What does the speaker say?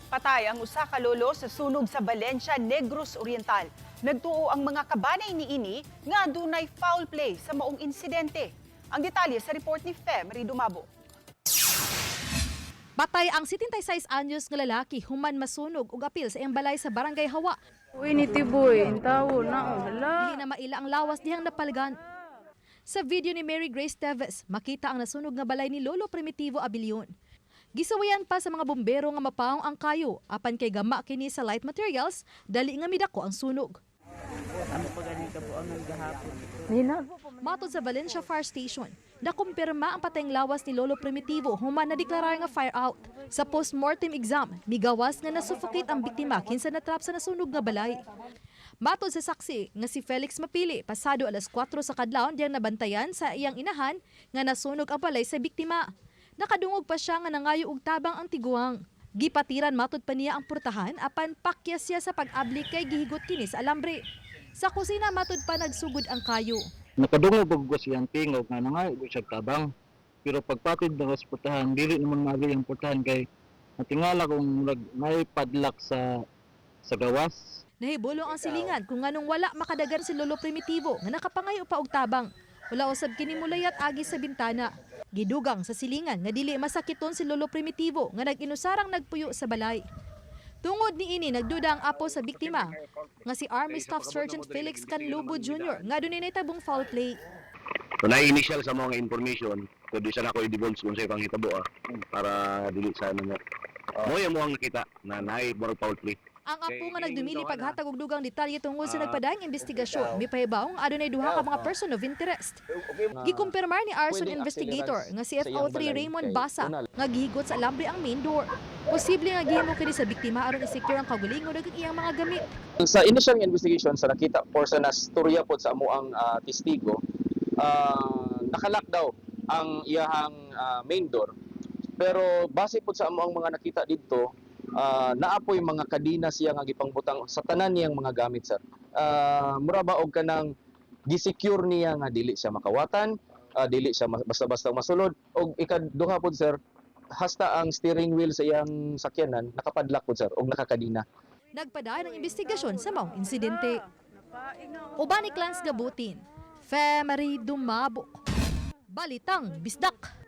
Patay ang usa ka lolo sa sunog sa Valencia, Negros Oriental. Nagtuo ang mga kabanay niini nga adunay foul play sa maong insidente. Ang detalye sa report ni Fem Ridumabo. Patay ang 76 anyos nga lalaki human masunog ug apil sa iyang balay sa Barangay Hawa. Uy, ni Tiboy, tawo na, hala. Dili na maila ang lawas dihang napalgan. Sa video ni Mary Grace Teves, makita ang nasunog nga balay ni Lolo Primitivo Abilion. Gisawayan pa sa mga bombero nga mapaong ang kayo apan kay gama kini sa light materials, dali nga midako ang sunog. Matod sa Valencia Fire Station, nakumpirma ang patayng lawas ni Lolo Primitivo human na deklarar nga fire out. Sa post-mortem exam, migawas nga nasuffocate ang biktima kinsa natrap sa nasunog nga balay. Matod sa saksi nga si Felix Mapili, pasado alas 4 sa kadlawon diyang nabantayan sa iyang inahan nga nasunog ang balay sa biktima. Nakadungog pa siya nga nangayo og tabang ang tiguang. Gipatiran matod pa niya ang portahan apan pakyas siya sa pag-abli kay gihigot kini sa alambre. Sa kusina matod pa nagsugod ang kayo. Nakadungog og siyang tingog nga nangayo og siya tabang. Pero pagpatid ng portahan dili naman magi ang portahan kay natingala kung may padlock sa gawas. Nahibulo ang silingan kung nganong wala makadagan si Lolo Primitivo nga nakapangayo pa og tabang. Wala usab kini mulayat agi sa bintana. Gidugang sa silingan nga dili masakiton si Lolo Primitivo nga nag-inusarang nagpuyo sa balay. Tungod niini nagduda ang apo sa biktima nga si Army Staff Sergeant Felix Canlubo Jr. nga dunay nahitabong foul play. Na-initial sa mga information, kung di sana ako i-divulge kung sa'yo pang hitabo para dili sa ano mo. Mo yung mukhang nakita na naibang foul play. Ang apo nga nagdumili paghatag og dugang detalye tungod sa nagpadayong investigasyon, mipahibaw nga adunay duha ka mga person of interest. Gikumpirmar ni arson investigator nga si FO3 Raymond Basa nga gihigot sa alambre ang main door. Posible nga gihimo kini sa biktima aron i-secure ang kaugalingon ug iyang mga gamit. Sa initial investigation sa nakita portion na storya pod sa amuang testigo, nakalock daw ang iyahang main door. Pero base pod sa amuang mga nakita didto, naapoy mga kadina siya nga gipangbutang sa tanan niyang mga gamit, sir. Mura ba og kanang gi-secure niya nga dili siya makawatan, dili siya basta-basta masulod, og ikaduha pod, sir, hasta ang steering wheel sa iyang sakyanan nakapadlock pod, sir, og nakakadina. Nagpadayon ang investigasyon sa maong insidente. Uban ni Clans Gabutin, Fem Ridumabo. Balitang Bisdak.